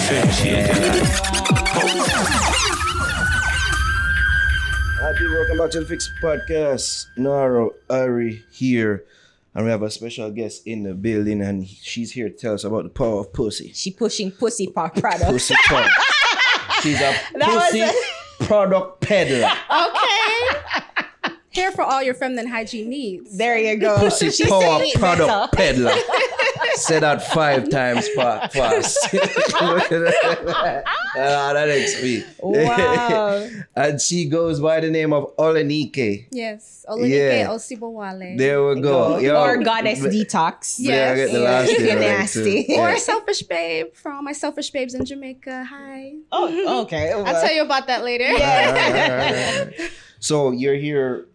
Welcome back to the Fix Podcast. Naro Ari here, and we have a special guest in the building, and she's here to tell us about the power of pussy. She pushing pussy products. Pussy product. She's a pussy product peddler. Okay. Here for all your feminine hygiene needs. There you go. Pussy power product peddler. Say that 5 times fast. That makes me. Wow. And she goes by the name of Olanikee. Yes. Olanikee Osibowale. There we go. Yo, or Goddess Detox. Yeah, I get the last if name you're right nasty. too. Or Selfish Babe for all my selfish babes in Jamaica. Hi. Oh, okay. I'll tell you about that later. All right. So you're here.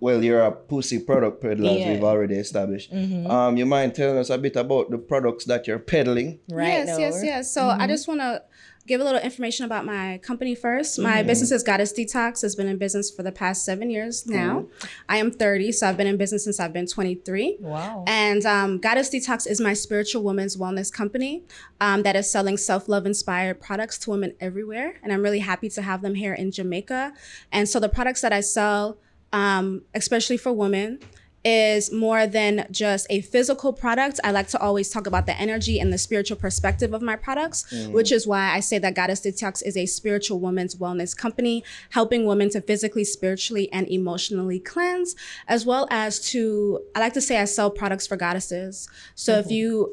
Well, you're a pussy product peddler, as we've already established. Mm-hmm. You mind telling us a bit about the products that you're peddling? Right. Yes. So I just want to give a little information about my company first. My business is Goddess Detox. Has been in business for the past 7 years now. I am 30, so I've been in business since I've been 23. Wow. And Goddess Detox is my spiritual women's wellness company that is selling self-love inspired products to women everywhere. And I'm really happy to have them here in Jamaica. And so the products that I sell, especially for women, is more than just a physical product. I like to always talk about the energy and the spiritual perspective of my products, which is why I say that Goddess Detox is a spiritual women's wellness company, helping women to physically, spiritually, and emotionally cleanse, as well as I like to say I sell products for goddesses. So if you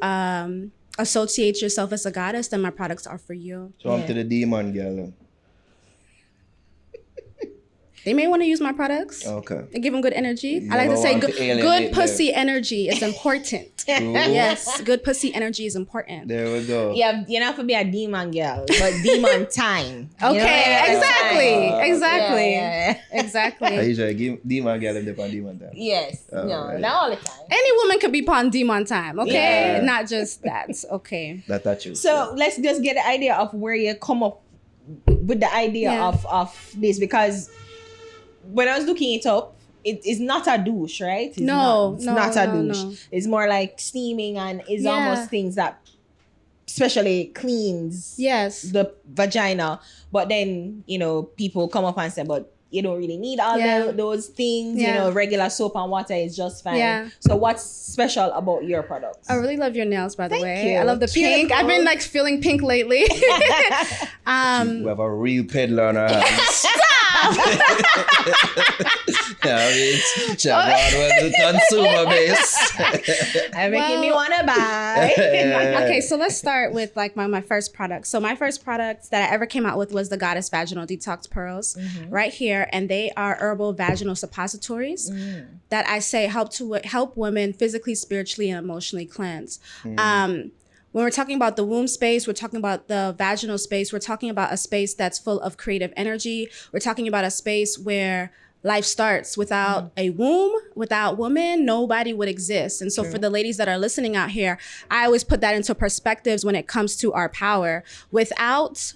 associate yourself as a goddess, then my products are for you. So I'm to the demon girl. They may want to use my products. Okay. And give them good energy. You I like to say never want to alienate good pussy energy is important. Yes, good pussy energy is important. There we go. Yeah, you don't have to be a demon girl, but demon time. Okay, exactly. Yeah. Exactly. I usually give demon girl them on demon time. Yes. Oh, No, right. not all the time. Any woman could be pawn demon time, okay? Yeah. Not just that, okay. That's true. So let's just get the idea of where you come up with the idea of this, because when I was looking it up, it is not a douche, right? It's No, not a no, douche. no. It's more like steaming, and it's Yeah. almost things that especially cleans Yes. the vagina. But then, people come up and say, but you don't really need all those things. Yeah. Regular soap and water is just fine. Yeah. So what's special about your products? I really love your nails, by the Thank way. you. I love the pink. I've been feeling pink lately. We have a real peddler on our hands. It's the consumer base. Making me want to buy. Okay, so let's start with my first product. So my first product that I ever came out with was the Goddess Vaginal Detox Pearls right here. And they are herbal vaginal suppositories that I say help women physically, spiritually, and emotionally cleanse. When we're talking about the womb space, we're talking about the vaginal space, we're talking about a space that's full of creative energy. We're talking about a space where life starts. Without a womb, without woman, nobody would exist. And so for the ladies that are listening out here, I always put that into perspectives when it comes to our power. Without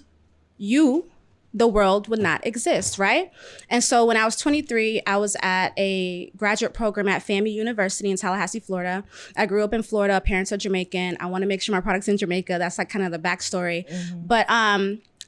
you, the world would not exist, right? And so when I was 23, I was at a graduate program at FAMU University in Tallahassee, Florida. I grew up in Florida, parents are Jamaican. I want to make sure my product's in Jamaica. That's kind of the backstory. But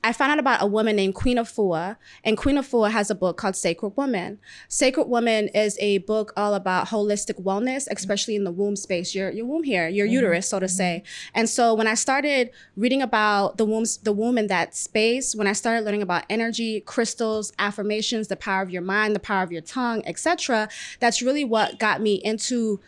I found out about a woman named Queen Afua, and Queen Afua has a book called Sacred Woman. Sacred Woman is a book all about holistic wellness, especially in the womb space, your womb here, your uterus, so to say. And so when I started reading about the womb in that space, when I started learning about energy, crystals, affirmations, the power of your mind, the power of your tongue, etc., that's really what got me into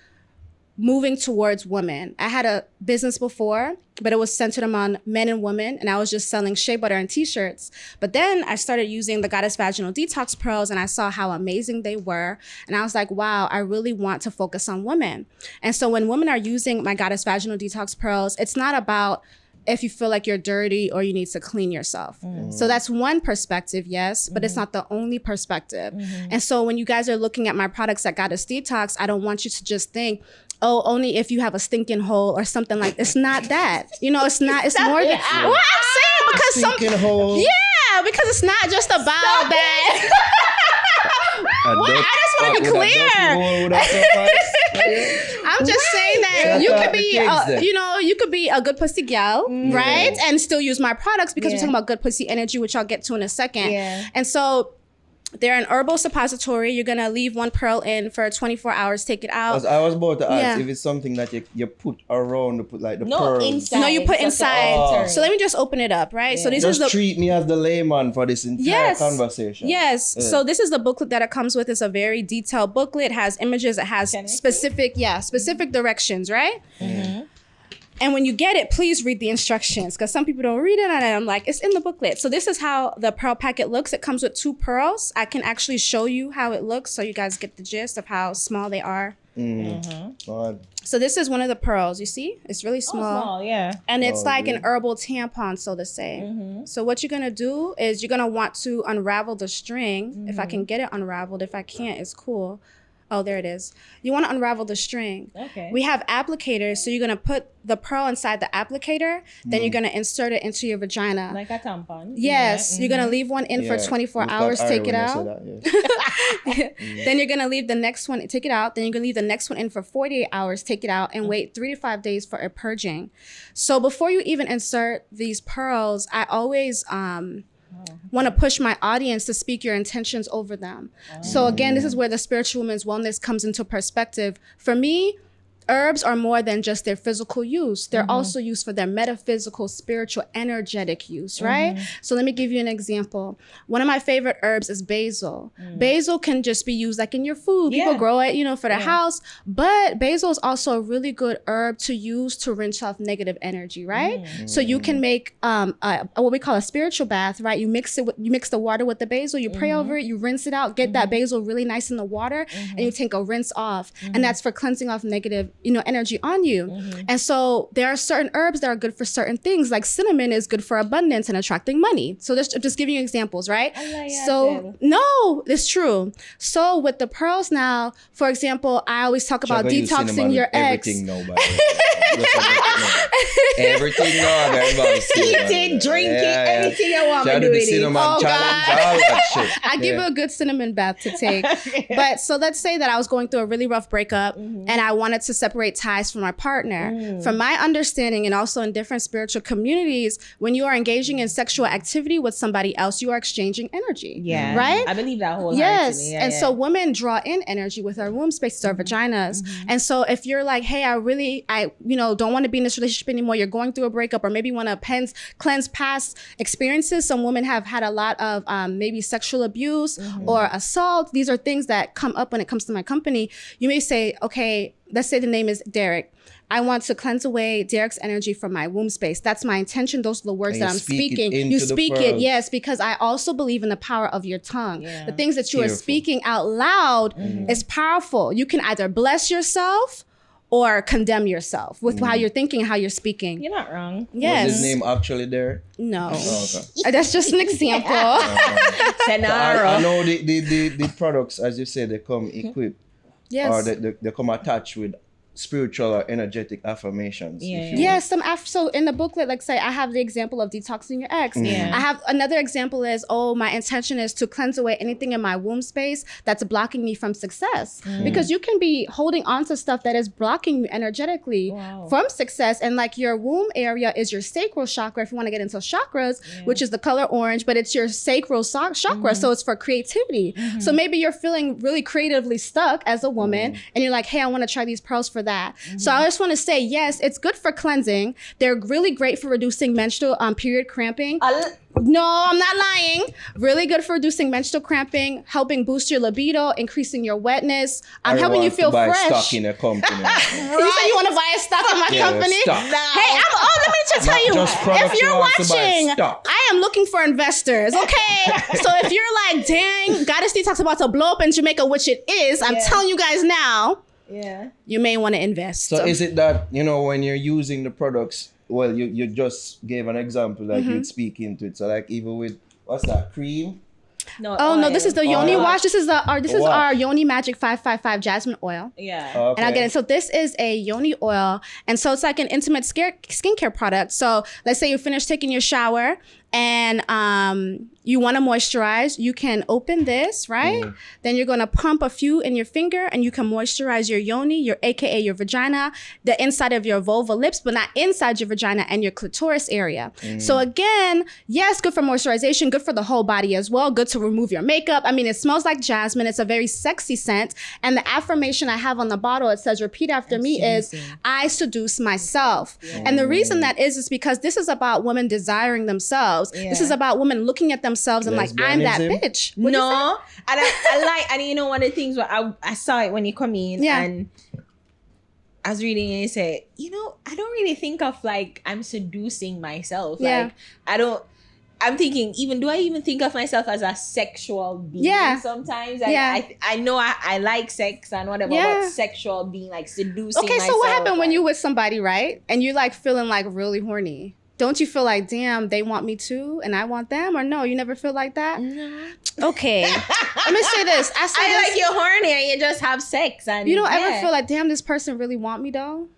moving towards women. I had a business before, but it was centered among men and women, and I was just selling shea butter and t-shirts. But then I started using the Goddess Vaginal Detox Pearls, and I saw how amazing they were. And I was like, wow, I really want to focus on women. And so when women are using my Goddess Vaginal Detox Pearls, it's not about if you feel like you're dirty or you need to clean yourself. So that's one perspective, yes, but it's not the only perspective. And so when you guys are looking at my products at Goddess Detox, I don't want you to just think, oh, only if you have a stinking hole or something like that. It's not that. It's not, it's more than, well, I'm saying because Stinking hole. yeah, because it's not just about that. I just want to be clear. I'm just saying that Shout you out could the be, kids then. you could be a good pussy gal, right? And still use my products because we're Yeah. talking about good pussy energy, which I'll get to in a second. Yeah. And so they're an herbal suppository. You're gonna leave one pearl in for 24 hours, take it out. I was about to ask Yeah. if it's something that you put around, to put like the No, pearls. inside. No, you put It's like inside. altar. So let me just open it up, right? So Yeah. this Just is the treat me as the layman for this entire conversation. Yes. Yeah. So this is the booklet that it comes with. It's a very detailed booklet. It has images. It has Can I see? specific directions, right? And when you get it, please read the instructions because some people don't read it. And I'm like, it's in the booklet. So this is how the pearl packet looks. It comes with 2 pearls. I can actually show you how it looks so you guys get the gist of how small they are. God. So this is one of the pearls. You see? It's really small. Small, yeah. And it's Oh, like yeah. an herbal tampon, so to say. So what you're gonna do is you're gonna want to unravel the string. If I can get it unraveled, if I can't, it's cool. Oh, there it is. You want to unravel the string. Okay. We have applicators, so you're gonna put the pearl inside the applicator. Then you're gonna insert it into your vagina. Like a tampon. Yes, you're gonna leave one in for Yeah. 24 You thought hours, Ari take it when you out. said that, yeah. Then you're gonna leave the next one, take it out. Then you're gonna leave the next one in for 48 hours, take it out, and wait 3 to 5 days for a purging. So before you even insert these pearls, I always want to push my audience to speak your intentions over them. So again, this is where the spiritual woman's wellness comes into perspective. For me, herbs are more than just their physical use. They're also used for their metaphysical, spiritual, energetic use, right? So let me give you an example. One of my favorite herbs is basil. Basil can just be used like in your food. People Yeah. grow it, for the house. But basil is also a really good herb to use to rinse off negative energy, right? So you can make what we call a spiritual bath, right? You mix the water with the basil, you pray over it, you rinse it out, get that basil really nice in the water, and you take a rinse off. And that's for cleansing off negative energy on you. And so there are certain herbs that are good for certain things. Like cinnamon is good for abundance and attracting money. So just giving you examples, right? So no, it's true. So with the pearls now, for example, I always talk about Shaka use detoxing cinnamon your with ex. Everything now, by the way. Everything now, guys. Eating, drinking, anything you want me to do the with it. cinnamon Oh, challenge, God. all that shit. I give you a good cinnamon bath to take. But so let's say that I was going through a really rough breakup and I wanted to separate ties from my partner. From my understanding and also in different spiritual communities, when you are engaging in sexual activity with somebody else, you are exchanging energy. Yeah. Right? I believe that wholeheartedly. Yes. Yeah, And yeah. so women draw in energy with our womb spaces, our vaginas. And so if you're like, hey, I don't want to be in this relationship anymore, you're going through a breakup, or maybe want to cleanse past experiences. Some women have had a lot of maybe sexual abuse or assault. These are things that come up when it comes to my company. You may say, okay, let's say the name is Derek. I want to cleanse away Derek's energy from my womb space. That's my intention. Those are the words And that you I'm speak it speaking. into You the speak it, pearls. yes, because I also believe in the power of your tongue. Yeah. The things that you are Beautiful. speaking out loud is powerful. You can either bless yourself or condemn yourself with how you're thinking, how you're speaking. You're not wrong. Yes. Was his name actually there? No. Oh, okay. That's just an example. I know the products, as you said, they come equipped. Yes. Or they come attached with spiritual or energetic affirmations. Yeah, if you Yes, so in the booklet, like say I have the example of detoxing your ex. Yeah. I have another example is, my intention is to cleanse away anything in my womb space that's blocking me from success. Because you can be holding on to stuff that is blocking you energetically Wow. from success. And like your womb area is your sacral chakra, if you want to get into chakras, which is the color orange, but it's your sacral chakra. So it's for creativity. So maybe you're feeling really creatively stuck as a woman and you're like, hey, I want to try these pearls for that. So I just want to say, yes, it's good for cleansing. They're really great for reducing menstrual period cramping. No, I'm not lying. Really good for reducing menstrual cramping, helping boost your libido, increasing your wetness. I'm Ari helping you wants feel to buy fresh. stock in a company. You say you want to buy a stock in my Yeah, company? stock. Hey, let me just tell Not you, just products, if you you're want to buy watching, stock. I am looking for investors, okay? So if you're like, dang, Goddess Detox about to blow up in Jamaica, which it is, I'm telling you guys now, you may want to invest. So is it that, when you're using the products, well, you just gave an example, like you'd speak into it. So like even with, what's that, cream? No, this is the yoni Oil. wash. This is What? our yoni magic 555 jasmine oil. Yeah. Okay. And I'll get it. So this is a yoni oil. And so it's like an intimate skincare product. So let's say you finish taking your shower and you want to moisturize, you can open this, right? Then you're going to pump a few in your finger and you can moisturize your yoni, your AKA your vagina, the inside of your vulva lips, but not inside your vagina and your clitoris area. So again, yes, good for moisturization, good for the whole body as well, good to remove your makeup. I mean, it smells like jasmine. It's a very sexy scent. And the affirmation I have on the bottle, it says, repeat after me, is I seduce myself. And the reason that is because this is about women desiring themselves. This is about women looking at themselves and like, I'm that bitch. No. And I like, and you know, one of the things where I saw it when you come in and I was reading and it said, you know, I don't really think of like I'm seducing myself. Like I'm thinking, do I even think of myself as a sexual being sometimes? I know I like sex and whatever, but sexual being, like seducing myself. So what happened when you with somebody, right? And you're like feeling like really horny? Don't you feel like, damn, they want me too and I want them? Or no, you never feel like that? No. Okay. Let me say this. I like you're horny and you just have sex. And you don't ever feel like, damn, this person really want me though?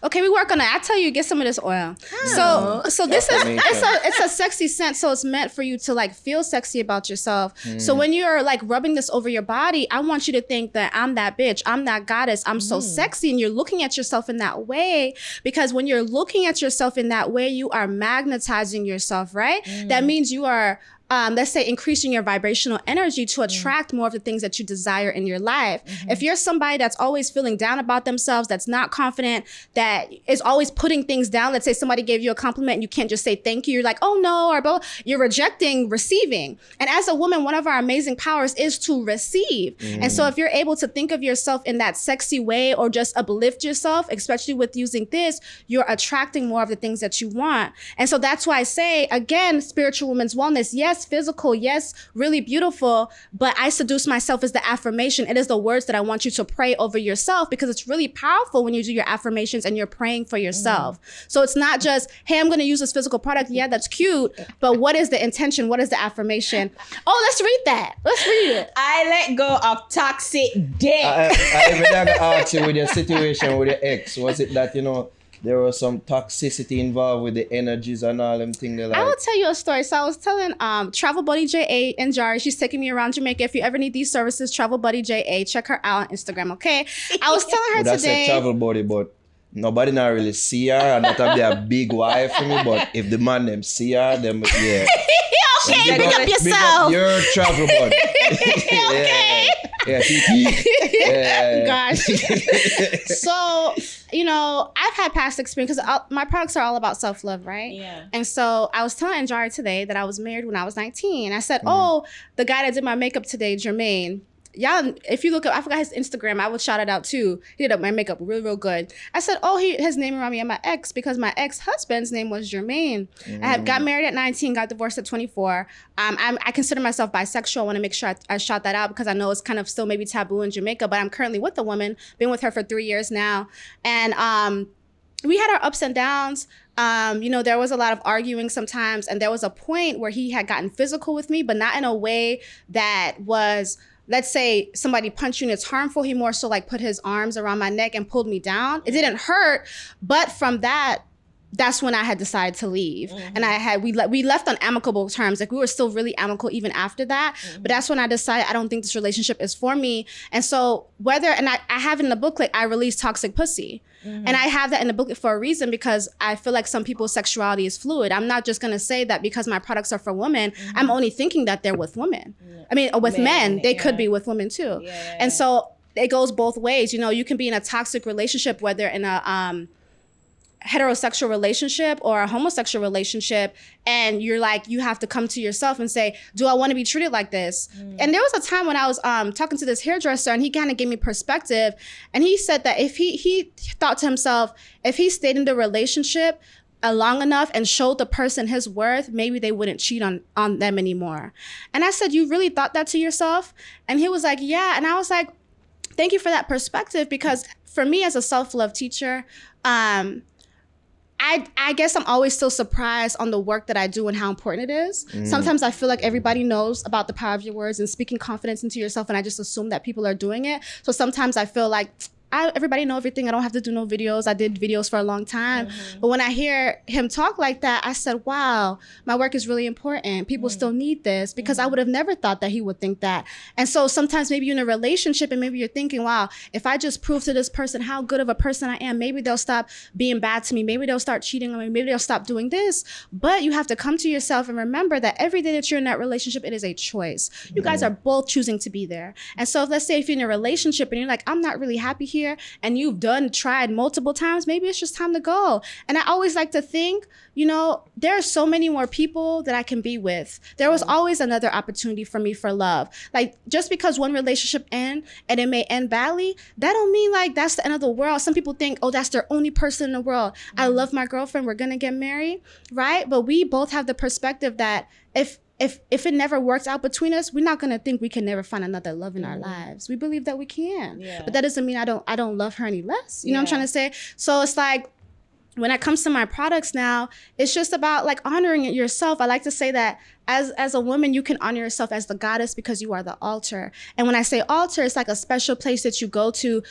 Okay, we work on that. I tell you, get some of this oil. So this is it's a sexy scent. So it's meant for you to like feel sexy about yourself. So when you're like rubbing this over your body, I want you to think that I'm that bitch, I'm that goddess, I'm so sexy, and you're looking at yourself in that way. Because when you're looking at yourself in that way, you are magnetizing yourself, right? That means you are let's say increasing your vibrational energy to attract more of the things that you desire in your life. If you're somebody that's always feeling down about themselves, that's not confident, that is always putting things down. Let's say somebody gave you a compliment and you can't just say thank you. You're like, oh no, or blah. You're rejecting receiving. And as a woman, one of our amazing powers is to receive. And so if you're able to think of yourself in that sexy way or just uplift yourself, especially with using this, you're attracting more of the things that you want. And so that's why I say, again, spiritual women's wellness, yes, physical, yes, really beautiful, but I seduce myself is the affirmation. It is the words that I want you to pray over yourself, because it's really powerful when you do your affirmations and you're praying for yourself. So it's not just, hey, I'm going to use this physical product. Yeah, that's cute. But what is the intention? What is the affirmation? Oh, let's read that. Let's read it. I let go of toxic dick. I even ask you with your situation with your ex, was it that, you know, there was some toxicity involved with the energies and all them things. Like, I will tell you a story. So I was telling Travel Buddy JA in Jari, she's taking me around Jamaica. If you ever need these services, Travel Buddy JA, check her out on Instagram, okay? I was telling her that's today. That's a Travel Buddy, but nobody not really see her, and not have a big wife for me, but if the man them see her, them, yeah. Okay, big up yourself. Big up your Travel Buddy. Okay. Yeah. Gosh. So, you know, I've had past experience because my products are all about self-love, right? Yeah. And so I was telling Anjari today that I was married when I was 19. I said, oh, the guy that did my makeup today, Jermaine, y'all, if you look up, I forgot his Instagram, I would shout it out too. He did up my makeup real, real good. I said, oh, his name reminded me of my ex, because my ex-husband's name was Jermaine. I had got married at 19, got divorced at 24. I consider myself bisexual. I want to make sure I shout that out, because I know it's kind of still maybe taboo in Jamaica, but I'm currently with a woman, been with her for 3 years now. And we had our ups and downs. You know, there was a lot of arguing sometimes, and there was a point where he had gotten physical with me, but not in a way that was, let's say somebody punched you and it's harmful. He more so like put his arms around my neck and pulled me down. It didn't hurt, but from that's when I had decided to leave. And we left on amicable terms. Like, we were still really amicable even after that. But that's when I decided I don't think this relationship is for me. And so I have in the booklet, I release toxic pussy. And I have that in the booklet for a reason, because I feel like some people's sexuality is fluid. I'm not just gonna say that because my products are for women, I'm only thinking that they're with women. I mean, with men, they could be with women too. And so it goes both ways. You know, you can be in a toxic relationship, whether in a heterosexual relationship or a homosexual relationship, and you're like, you have to come to yourself and say, do I want to be treated like this? And there was a time when I was talking to this hairdresser, and he kind of gave me perspective, and he said that if he thought to himself, if he stayed in the relationship long enough and showed the person his worth, maybe they wouldn't cheat on them anymore. And I said, you really thought that to yourself? And he was like, yeah. And I was like, thank you for that perspective, because for me as a self-love teacher, I guess I'm always still surprised on the work that I do and how important it is. Sometimes I feel like everybody knows about the power of your words and speaking confidence into yourself, and I just assume that people are doing it. So sometimes I feel like everybody know everything. I don't have to do no videos. I did videos for a long time. But when I hear him talk like that, I said, wow, my work is really important. People still need this, because I would have never thought that he would think that. And so sometimes maybe you're in a relationship and maybe you're thinking, wow, if I just prove to this person how good of a person I am, maybe they'll stop being bad to me. Maybe they'll start cheating on me. Maybe they'll stop doing this. But you have to come to yourself and remember that every day that you're in that relationship, it is a choice. You guys are both choosing to be there. And so let's say if you're in a relationship and you're like, I'm not really happy here, and you've tried multiple times, maybe it's just time to go. And I always like to think, you know, there are so many more people that I can be with. There was always another opportunity for me for love. Like, just because one relationship ends and it may end badly, that don't mean like that's the end of the world. Some people think, oh, that's their only person in the world. I love my girlfriend. We're gonna get married, right? But we both have the perspective that if it never works out between us, we're not gonna think we can never find another love in our lives. We believe that we can, but that doesn't mean I don't love her any less. You know what I'm trying to say? So it's like, when it comes to my products now, it's just about like honoring it yourself. I like to say that as a woman, you can honor yourself as the goddess because you are the altar. And when I say altar, it's like a special place that you go to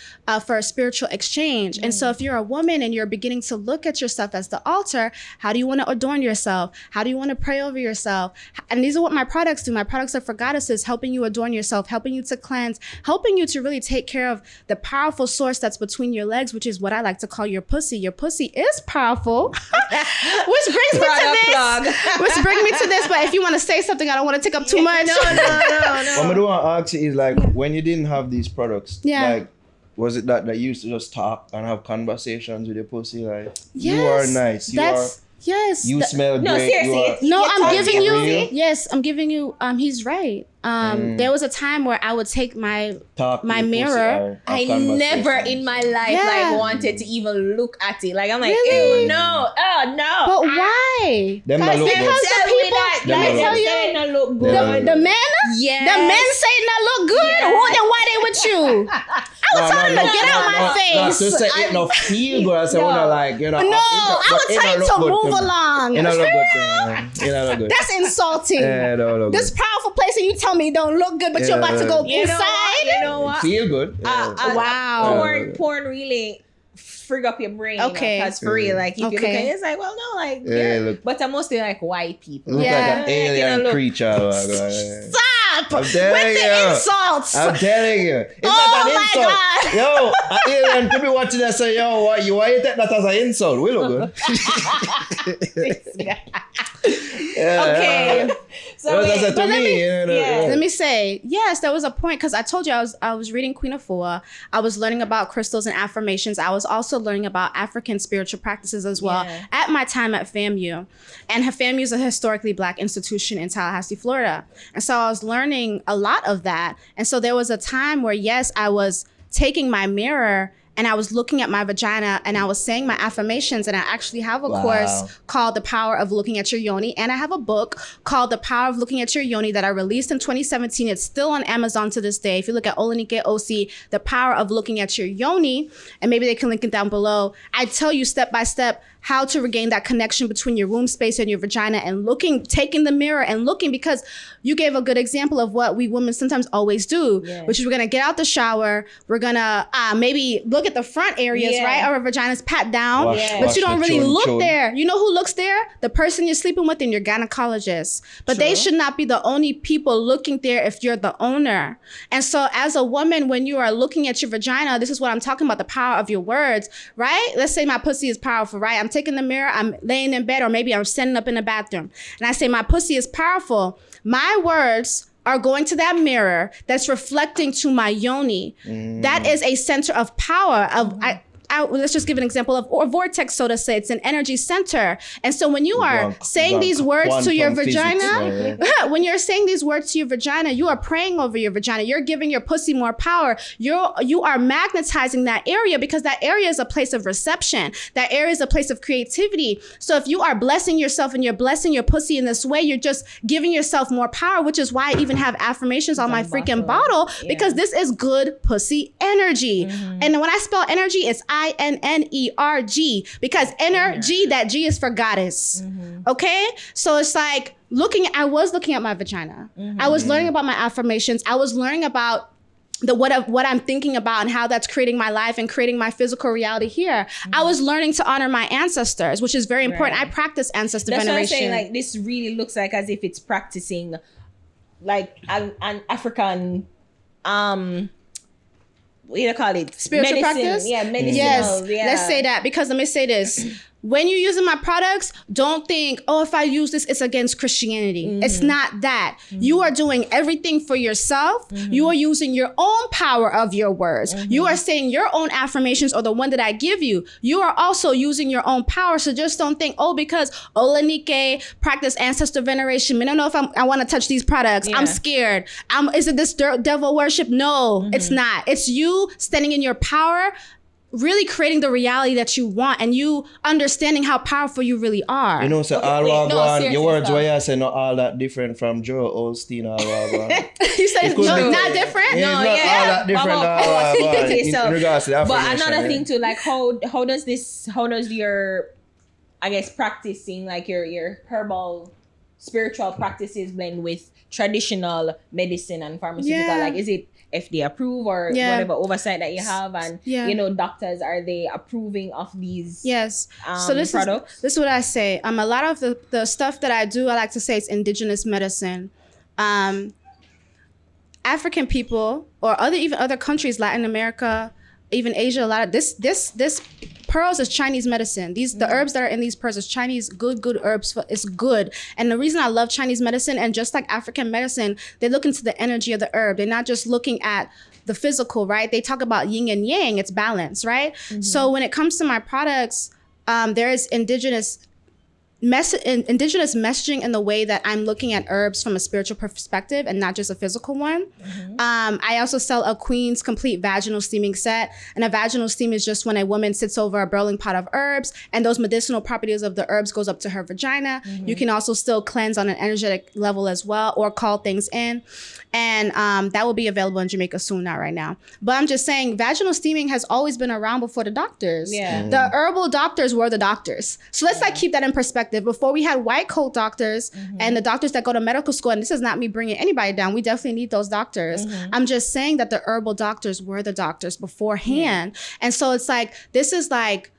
for a spiritual exchange. And so if you're a woman and you're beginning to look at yourself as the altar, how do you want to adorn yourself? How do you want to pray over yourself? And these are what my products do. My products are for goddesses, helping you adorn yourself, helping you to cleanse, helping you to really take care of the powerful source that's between your legs, which is what I like to call your pussy. Your pussy is powerful. Which brings me to this. But if you want to say something, I don't want to take up too much. No. What I do want to ask you is, like, when you didn't have these products, like, was it that you used to just talk and have conversations with your pussy? Like, you are nice. You smell great. No, seriously. I'm giving you, he's right. There was a time where I would take my mirror. I never in my life like wanted to even look at it. Like, I'm like, ew, no, no. But why? Them because look the people, let me tell you, look good. The men, the men say not look good. Well, then why they with you? I would tell them to get out my face. No, to say it no feel good. I say, like, you know. No, I would tell you to move along. You know, look good. That's insulting. This powerful place and you tell me don't look good, but you're about to go inside. You know what? Feel good. Wow. Porn really frig up your brain. Okay. Because for real, like, if you look at it, it's like, well, no, like, look, but I'm mostly like white people. Look like an alien creature. Stop I'm with the insults. I'm telling you. It's not an insult. God. Yo, an alien could be watching that and say, yo, why you take that as an insult? We look good. Okay. So let me say, yes, there was a point, because I told you I was reading Queen Afua. I was learning about crystals and affirmations. I was also learning about African spiritual practices as well at my time at FAMU. And FAMU is a historically Black institution in Tallahassee, Florida. And so I was learning a lot of that. And so there was a time where, yes, I was taking my mirror and I was looking at my vagina and I was saying my affirmations. And I actually have a course called The Power of Looking at Your Yoni. And I have a book called The Power of Looking at Your Yoni that I released in 2017. It's still on Amazon to this day. If you look at Olanikee Osibowale, The Power of Looking at Your Yoni, and maybe they can link it down below, I tell you step by step how to regain that connection between your womb space and your vagina, and taking the mirror and looking, because you gave a good example of what we women sometimes always do, which is we're gonna get out the shower, we're gonna maybe look at the front areas, right? Or our vagina's pat down, but you don't really look there. You know who looks there? The person you're sleeping with and your gynecologist. But they should not be the only people looking there if you're the owner. And so as a woman, when you are looking at your vagina, this is what I'm talking about, the power of your words, right? Let's say my pussy is powerful, right? I'm taking the mirror, I'm laying in bed, or maybe I'm standing up in the bathroom, and I say my pussy is powerful. My words are going to that mirror that's reflecting to my yoni. That is a center of power. Let's just give an example of a vortex, so to say. It's an energy center. And so when you are saying these words to your vagina, when you're saying these words to your vagina, you are praying over your vagina. You're giving your pussy more power. You are magnetizing that area, because that area is a place of reception. That area is a place of creativity. So if you are blessing yourself and you're blessing your pussy in this way, you're just giving yourself more power, which is why I even have affirmations on my freaking bottle, because this is good pussy energy. And when I spell energy, it's INNERG, because energy, that G is for goddess. Okay? So it's like I was looking at my vagina. I was learning about my affirmations. I was learning about what I'm thinking about and how that's creating my life and creating my physical reality here. I was learning to honor my ancestors, which is very important. I practice ancestor veneration. That's what I'm saying. Like, this really looks like as if it's practicing like an African what do you call it? Spiritual practice? Yeah, medicinal. Yes, yeah. Let's say that, because let me say this. When you're using my products, don't think, oh, if I use this, it's against Christianity. It's not that. You are doing everything for yourself. You are using your own power of your words. You are saying your own affirmations or the one that I give you. You are also using your own power. So just don't think, oh, because Olanikee practice ancestor veneration, I don't know if I want to touch these products. I'm scared. Is it this devil worship? No, it's not. It's you standing in your power, really creating the reality that you want, and you understanding how powerful you really are. You know, so your words where you say not all that different from Joe Osteen or You say no, not different? No, all that different in regards to the affirmation. But another thing too, like how does your, I guess, practicing, like your herbal spiritual practices blend with traditional medicine and pharmaceutical? Like, is it FDA approved or whatever oversight that you have, and you know, doctors, are they approving of these so this products? This is what I say. A lot of the stuff that I do, I like to say it's indigenous medicine. African people or even other countries, Latin America, even Asia, a lot of this pearls is Chinese medicine. The herbs that are in these pearls is Chinese good herbs. It's good. And the reason I love Chinese medicine, and just like African medicine, they look into the energy of the herb. They're not just looking at the physical, right? They talk about yin and yang. It's balance, right? So when it comes to my products, there is indigenous messaging in the way that I'm looking at herbs from a spiritual perspective and not just a physical one. I also sell a Queen's Complete Vaginal Steaming Set. And a vaginal steam is just when a woman sits over a boiling pot of herbs and those medicinal properties of the herbs goes up to her vagina. You can also still cleanse on an energetic level as well, or call things in. And that will be available in Jamaica soon, not right now. But I'm just saying, vaginal steaming has always been around before the doctors. The herbal doctors were the doctors. So let's like keep that in perspective. Before we had white coat doctors and the doctors that go to medical school, and this is not me bringing anybody down, we definitely need those doctors. I'm just saying that the herbal doctors were the doctors beforehand. And so it's like, this is like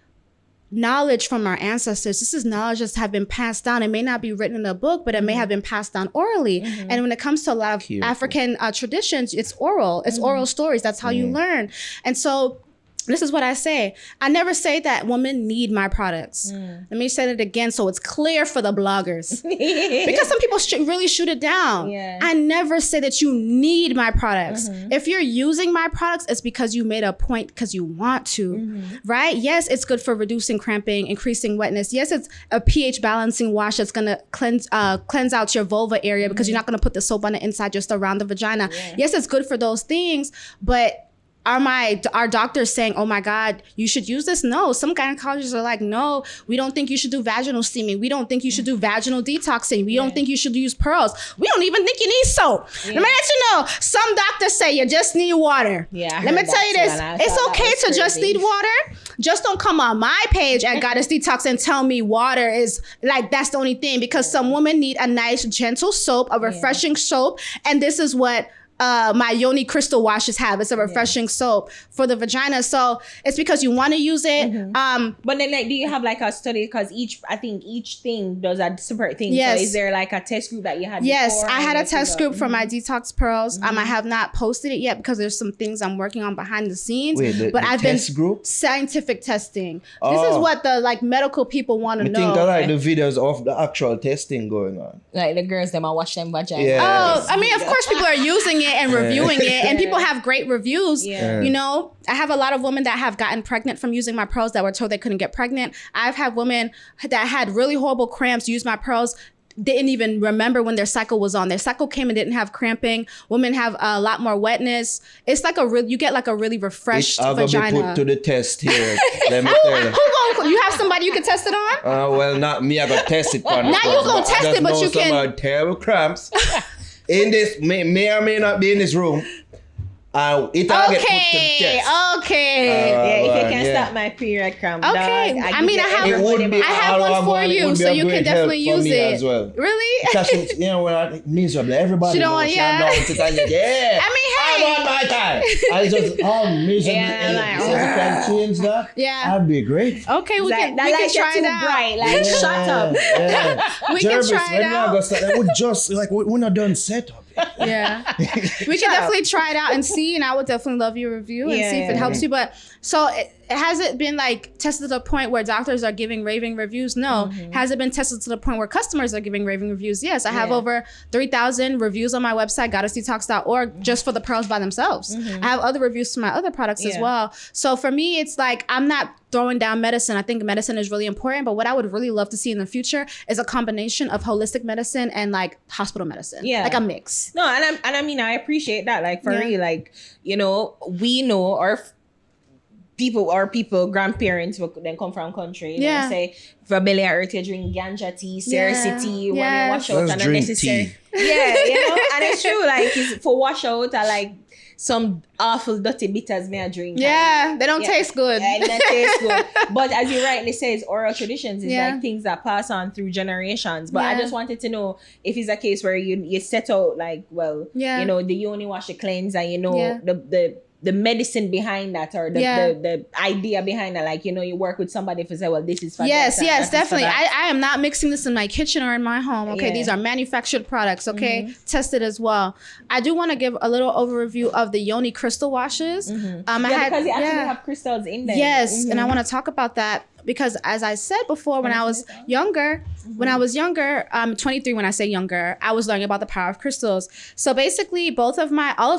knowledge from our ancestors. This is knowledge that have been passed down. It may not be written in a book, but it may have been passed down orally. And when it comes to a lot of African traditions, it's oral. It's oral stories. That's how you learn. And so this is what I say. I never say that women need my products. Let me say it again so it's clear for the bloggers. Because some people really shoot it down. I never say that you need my products. If you're using my products, it's because you made a point, because you want to, right? Yes, it's good for reducing cramping, increasing wetness. Yes, it's a pH balancing wash that's gonna cleanse out your vulva area, because you're not gonna put the soap on the inside, just around the vagina. Yes, it's good for those things, but are doctors saying, oh my God, you should use this? No, some gynecologists are like, no, we don't think you should do vaginal steaming. We don't think you should do vaginal detoxing. We don't think you should use pearls. We don't even think you need soap. Let me let you know, some doctors say you just need water. Let me tell you this, it's okay to just need water. Just don't come on my page at Goddess Detox and tell me water is like, that's the only thing, because some women need a nice gentle soap, a refreshing soap. And this is what my yoni crystal washes have. It's a refreshing soap for the vagina. So it's because you want to use it. But then, like, do you have like a study? Because I think each thing does a separate thing. So is there like a test group that you had? Yes, I had a test group for my detox pearls. I have not posted it yet because there's some things I'm working on behind the scenes. But I've been scientific testing. This is what the like medical people want to know. I think I like the videos of the actual testing going on. Like the girls, them are wash them vagina. Oh, I mean, of course, people are using it and reviewing it, and people have great reviews. You know, I have a lot of women that have gotten pregnant from using my pearls that were told they couldn't get pregnant. I've had women that had really horrible cramps use my pearls, didn't even remember when their cycle was on. Their cycle came and didn't have cramping. Women have a lot more wetness. It's like you get like a really refreshed vagina. Be put to the test here. Let me tell you. You have somebody you can test it on? Well, not me. I got to test it on. Now you gonna test it, but you can. Some terrible cramps. In this may or may not be in this room. It all get put to the test. Okay. If you can stop my period cramp. Okay. Dog, I have one for you, so you can definitely use it. As well. Really? Because, when I'm miserable, everybody knows I'm down to tell you, I want my time. I just, miserable. Yeah, If you can change that, that'd be great. Okay, we can try it out. Bright, like, shut up. Yeah. We can try it out. We're not done set up. Yeah. We can definitely try it out and see, and I would definitely love your review and see if it helps you. But so has it been like tested to the point where doctors are giving raving reviews? No. Has it been tested to the point where customers are giving raving reviews? Yes. I have over 3,000 reviews on my website, goddessdetox.org, just for the pearls by themselves. I have other reviews for my other products as well. So for me, it's like, I'm not throwing down medicine. I think medicine is really important, but what I would really love to see in the future is a combination of holistic medicine and like hospital medicine. Yeah. Like a mix. No, and I mean, I appreciate that. Like, for real, like, we know our people, grandparents will then come from country. You know, say, for belly hurt, you drink ganja tea, tea, when you wash out and unnecessary. Yeah, and it's true. Like, it's for wash out, I like some awful dirty bitters may I drink. Yeah, they don't taste good. Yeah, they don't taste good. But as you rightly say, it's oral traditions. It's like things that pass on through generations. But I just wanted to know if it's a case where you set out like, well, the yoni wash, the cleanse, and the medicine behind that, or the idea behind that, like, you work with somebody to say, well, this is for yes, definitely. I am not mixing this in my kitchen or in my home. Okay, these are manufactured products. Okay, tested as well. I do want to give a little overview of the yoni crystal washes. Because you actually have crystals in there. Yes, and I want to talk about that. Because as I said before, when I was younger, 23 when I say younger, I was learning about the power of crystals. So basically all of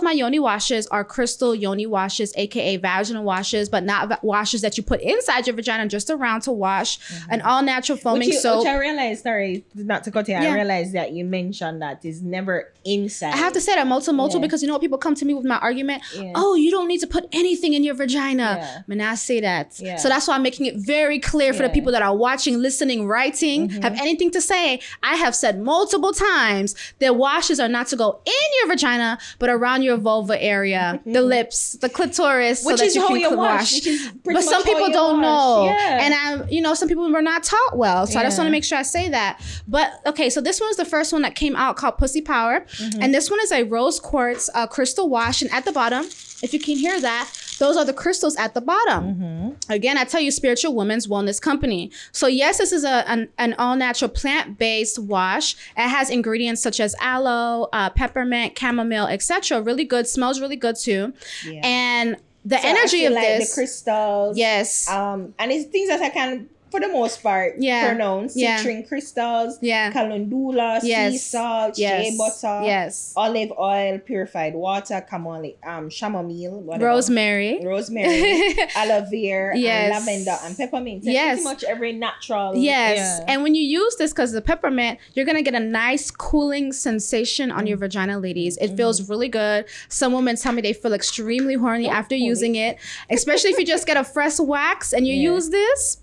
my yoni washes are crystal yoni washes, aka vaginal washes, but not washes that you put inside your vagina, just around to wash. An all natural foaming soap. Which I realized, sorry, not to cut you, I realized that you mentioned that is never inside. I have to say that multiple because you know what people come to me with my argument? Oh, you don't need to put anything in your vagina. When I say that. So that's why I'm making it very clear for the people that are watching, listening, writing, have anything to say. I have said multiple times that washes are not to go in your vagina, but around your vulva area, the lips, the clitoris, which so that is you how can you wash. But some people don't know. And some people were not taught well. So I just want to make sure I say that. But okay, so this one is the first one that came out called Pussy Power. And this one is a rose quartz crystal wash. And at the bottom, if you can hear that, those are the crystals at the bottom. Again, I tell you, Spiritual Women's Wellness Company. So yes, this is an all-natural plant-based wash. It has ingredients such as aloe, peppermint, chamomile, etc. Really good. Smells really good too. And the energy of this, the crystals. Yes. And it's things that I can, for the most part, pronounce. Citrine crystals, calendula, sea salt, shea butter, olive oil, purified water, chamomile, rosemary, aloe vera, and lavender, and peppermint. So pretty much every natural. And when you use this, because the peppermint, you're going to get a nice cooling sensation on your vagina, ladies. It feels really good. Some women tell me they feel extremely horny after using it, especially if you just get a fresh wax and you use this.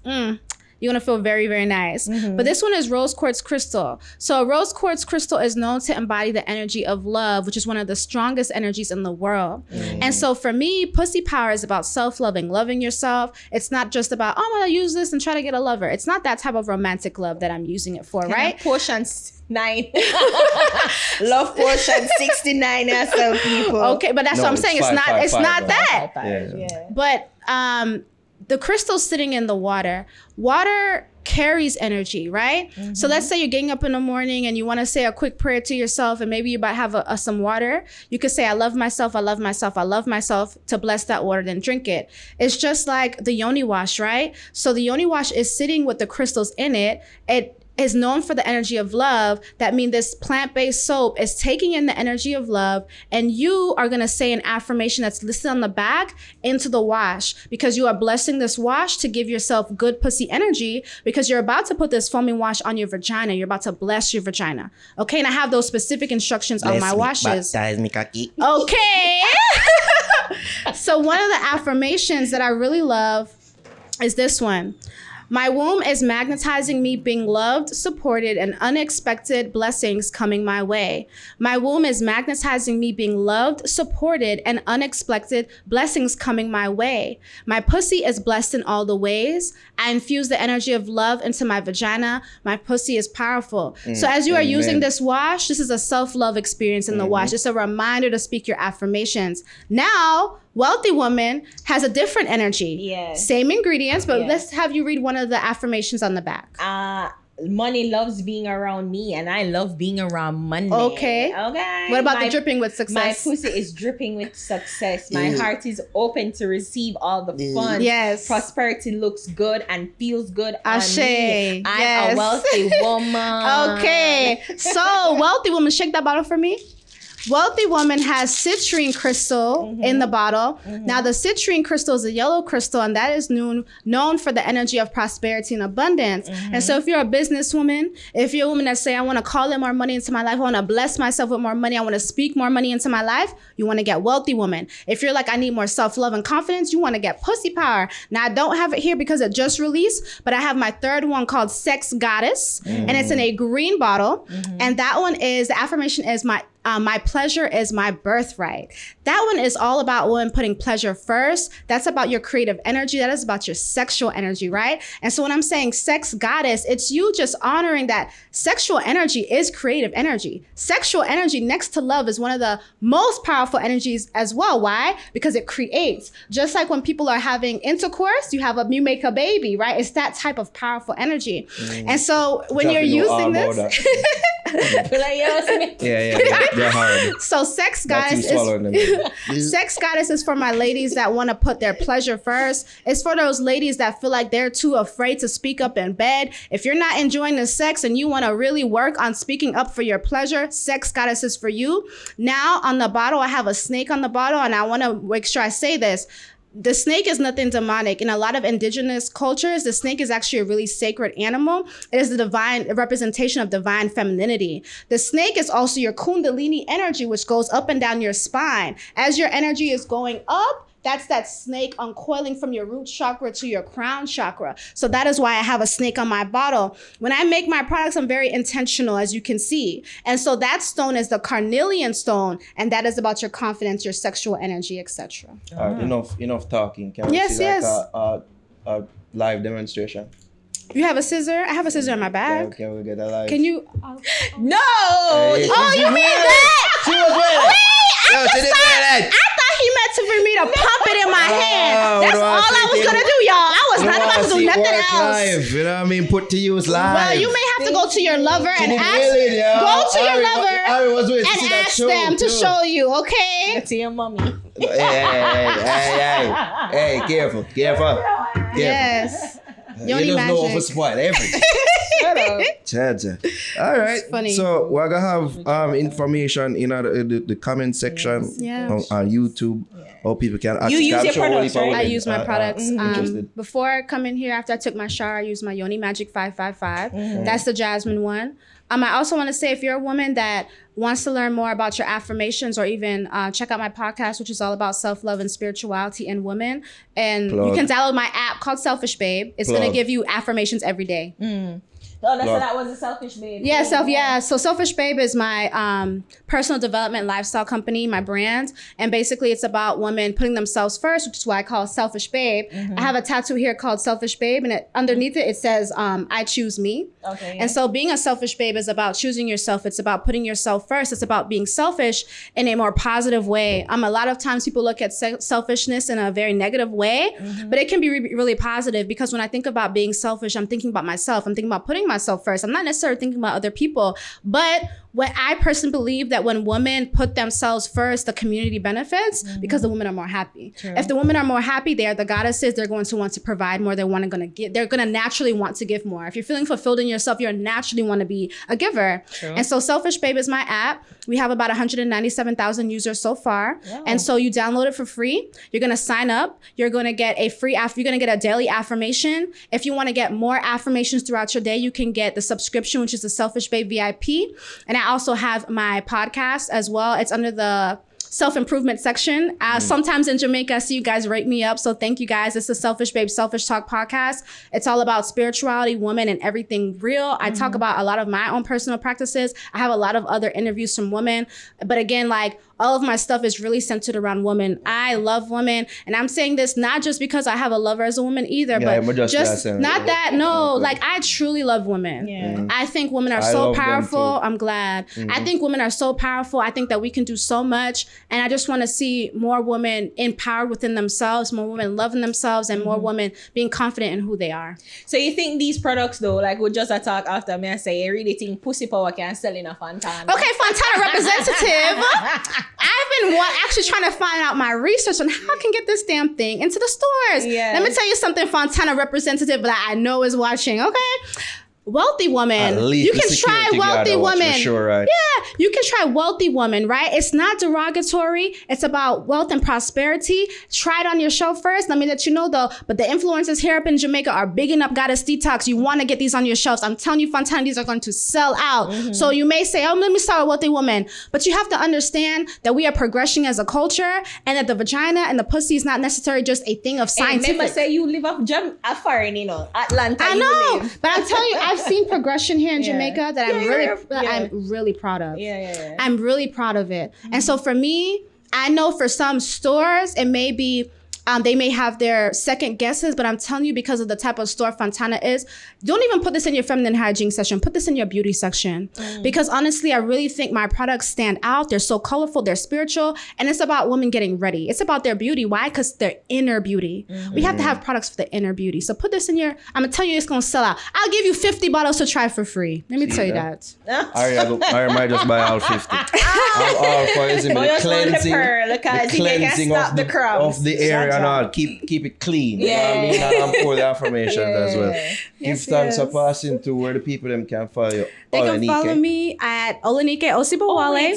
You're going to feel very, very nice. But this one is rose quartz crystal. So rose quartz crystal is known to embody the energy of love, which is one of the strongest energies in the world. And so for me, Pussy Power is about self-loving, loving yourself. It's not just about, I'm going to use this and try to get a lover. It's not that type of romantic love that I'm using it for, right? Portion 9. Love portion 69 yourself, people. Okay, but that's what I'm saying. It's not that. But the crystal's sitting in the water. Water carries energy, right? So let's say you're getting up in the morning and you want to say a quick prayer to yourself, and maybe you might have some water. You could say, I love myself, I love myself, I love myself, to bless that water, then drink it. It's just like the yoni wash, right? So the yoni wash is sitting with the crystals in it. It is known for the energy of love. That means this plant-based soap is taking in the energy of love, and you are going to say an affirmation that's listed on the back into the wash, because you are blessing this wash to give yourself good pussy energy, because you're about to put this foaming wash on your vagina. You're about to bless your vagina. Okay, and I have those specific instructions on my washes. Okay. So one of the affirmations that I really love is this one. My womb is magnetizing me being loved, supported, and unexpected blessings coming my way. My womb is magnetizing me being loved, supported, and unexpected blessings coming my way. My pussy is blessed in all the ways. I infuse the energy of love into my vagina. My pussy is powerful. So as you are using this wash, this is a self-love experience in the wash. It's a reminder to speak your affirmations. Now, wealthy woman has a different energy. Yes. Same ingredients, but let's have you read one of the affirmations on the back. Money loves being around me, and I love being around money. Okay. What about the dripping with success? My pussy is dripping with success. My heart is open to receive all the funds. Yes. Prosperity looks good and feels good Ashe. on me. I'm a wealthy woman. Okay. So, wealthy woman, shake that bottle for me. Wealthy woman has citrine crystal in the bottle. Now, the citrine crystal is a yellow crystal, and that is known for the energy of prosperity and abundance. And so if you're a businesswoman, if you're a woman that say, I want to call in more money into my life, I want to bless myself with more money, I want to speak more money into my life, you want to get wealthy woman. If you're like, I need more self-love and confidence, you want to get pussy power. Now, I don't have it here because it just released, but I have my third one called Sex Goddess, and it's in a green bottle. And that one is, the affirmation is my pleasure is my birthright. That one is all about women putting pleasure first. That's about your creative energy. That is about your sexual energy, right? And so when I'm saying sex goddess, it's you just honoring that sexual energy is creative energy. Sexual energy next to love is one of the most powerful energies as well. Why? Because it creates. Just like when people are having intercourse, you make a baby, right? It's that type of powerful energy. And so when you're using this... They're hard. So sex goddess is for my ladies that want to put their pleasure first. It's for those ladies that feel like they're too afraid to speak up in bed. If you're not enjoying the sex and you want to really work on speaking up for your pleasure, sex goddess is for you. Now on the bottle, I have a snake on the bottle, and I want to make sure I say this. The snake is nothing demonic. In a lot of indigenous cultures, the snake is actually a really sacred animal. It is the divine representation of divine femininity. The snake is also your kundalini energy, which goes up and down your spine. As your energy is going up, that's that snake uncoiling from your root chakra to your crown chakra. So that is why I have a snake on my bottle. When I make my products, I'm very intentional, as you can see. And so that stone is the carnelian stone, and that is about your confidence, your sexual energy, etc. Enough talking. Can we see a live demonstration? You have a scissor? I have a scissor in my bag. Can we get a live? Can you? No! You mean that? She was wearing it. I thought he meant for me to pump it in my hand. That's all I was going to do, y'all. I was not about to do nothing else. Live, you know what I mean? Put to use live. Well, you may have to go to your lover and ask. Go to your lover and ask them to show you, okay? To your mommy. Hey, careful. Yes. You just know over spoil everything. Shut up. All right. Funny. So we're gonna have information in the comment section on YouTube. Or people can access. You use your products, right? I use my products. Before coming here, after I took my shower, I used my Yoni Magic 555. That's the jasmine one. I also want to say, if you're a woman that wants to learn more about your affirmations, or even check out my podcast, which is all about self-love and spirituality in women, and you can download my app called Selfish Babe. It's going to give you affirmations every day. Oh, so that was a Selfish Babe. Yeah, So Selfish Babe is my personal development lifestyle company, my brand. And basically it's about women putting themselves first, which is why I call it Selfish Babe. I have a tattoo here called Selfish Babe, and underneath it says, I choose me. Okay. And so being a selfish babe is about choosing yourself. It's about putting yourself first. It's about being selfish in a more positive way. A lot of times people look at selfishness in a very negative way, but it can be really positive, because when I think about being selfish, I'm thinking about myself. I'm thinking about putting myself first. I'm not necessarily thinking about other people, but what I personally believe that when women put themselves first, the community benefits because the women are more happy. True. If the women are more happy, they are the goddesses. They're going to want to provide more. They're going to give. They're going to naturally want to give more. If you're feeling fulfilled in yourself, you're naturally want to be a giver. True. And so Selfish Babe is my app. We have about 197,000 users so far. Wow. And so you download it for free. You're going to sign up. You're going to get a free you're going to get a daily affirmation. If you want to get more affirmations throughout your day, you can get the subscription, which is the Selfish Babe VIP. And I also have my podcast as well. It's under the self-improvement section. Sometimes in Jamaica, I see you guys rate me up. So thank you guys. It's the Selfish Babe, Selfish Talk podcast. It's all about spirituality, women, and everything real. I talk about a lot of my own personal practices. I have a lot of other interviews from women. But again, like, all of my stuff is really centered around women. I love women. And I'm saying this not just because I have a lover as a woman either, but just not that. No, like, I truly love women. Yeah. I think women are so powerful. I'm glad. I think women are so powerful. I think that we can do so much. And I just want to see more women empowered within themselves, more women loving themselves, and more women being confident in who they are. So you think these products, though, like, we just talk after me and say, you really think pussy power can sell in a Fontana? Okay, Fontana representative. I've been actually trying to find out my research on how I can get this damn thing into the stores. Yes. Let me tell you something, Fontana representative that I know is watching, okay? Wealthy woman. You can try wealthy woman. Sure, right? Yeah, you can try wealthy woman, right? It's not derogatory. It's about wealth and prosperity. Try it on your show first. Let me let you know though. But the influencers here up in Jamaica are bigging up Goddess Detox. You want to get these on your shelves. I'm telling you, Fontana, these are going to sell out. So you may say, oh, let me start with wealthy woman. But you have to understand that we are progressing as a culture, and that the vagina and the pussy is not necessarily just a thing of scientific. Remember, say you live off foreign, you know, Atlanta. I know, but I'm telling you, I've seen progression here in Jamaica that I'm really proud of. I'm really proud of it. And so for me, I know for some stores, it may be, they may have their second guesses, but I'm telling you, because of the type of store Fontana is, don't even put this in your feminine hygiene section. Put this in your beauty section. Because honestly, I really think my products stand out. They're so colorful. They're spiritual. And it's about women getting ready. It's about their beauty. Why? Because their inner beauty. We have to have products for the inner beauty. So put this in your, I'm going to tell you, it's going to sell out. I'll give you 50 bottles to try for free. Let me tell you that. I might just buy all 50. I'm all for the cleansing of the area and all. Keep it clean. You know what I mean? And I'm for the affirmations as well. Give thanks for passing to where the people them can follow you. They can follow me at Olanikee Osibowale.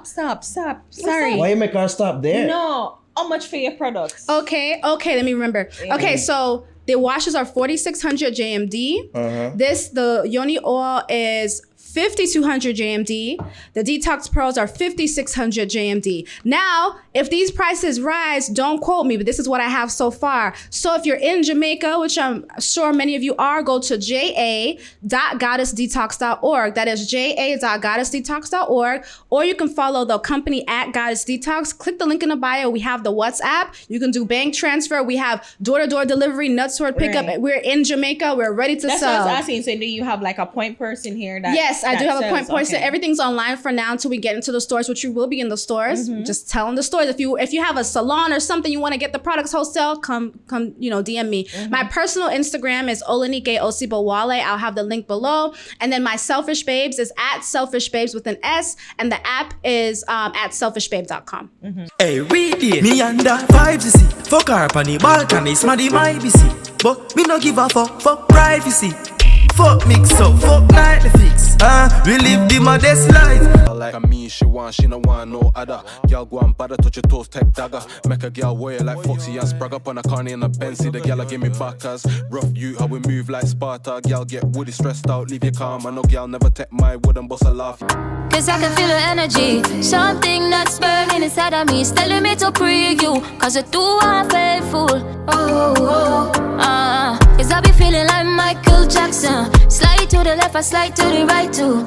Stop. Sorry. Why you make her stop there? No. How much for your products? Okay, let me remember. Okay, so the washes are 4,600 JMD. The yoni oil is 5,200 JMD. The detox pearls are 5,600 JMD. Now, if these prices rise, don't quote me, but this is what I have so far. So if you're in Jamaica, which I'm sure many of you are, go to ja.goddessdetox.org. That is ja.goddessdetox.org. Or you can follow the company at Goddess Detox. Click the link in the bio. We have the WhatsApp. You can do bank transfer. We have door-to-door delivery, nutsword pickup. Right. We're in Jamaica. We're ready to sell. That's what I was asking. So do you have like a point person here? Yes, I do have a point person. Okay. Everything's online for now until we get into the stores, which we will be in the stores. Just tell them the stores. If you have a salon or something, you want to get the products wholesale, come DM me. My personal Instagram is Olanikee Osibowale. I'll have the link below. And then my Selfish Babes is at Selfish Babes with an S, and the app is at selfishbabe.com. Hey, read it. Me and the vibes, you see. Fuck her on the balcony, smaddy my BC. But me no give a fuck privacy. Fuck mix up, fuck nightly fix. We live the modest life. Like I mean, she no want no other. Girl go and bother, touch your toes, tech dagger. Make a girl wear like Foxy and sprag up on a carny and a Benz. See the girl give me backers. Rough you, how we move like Sparta. Girl get woody stressed out, leave you calm. I know girl never take my wood and bust a laugh. Cause I can feel the energy. Something that's burning inside of me is telling me to pray you. Cause you're too unfaithful. Cause I be feeling like Michael Jackson. Slide to the left, I slide to the right too.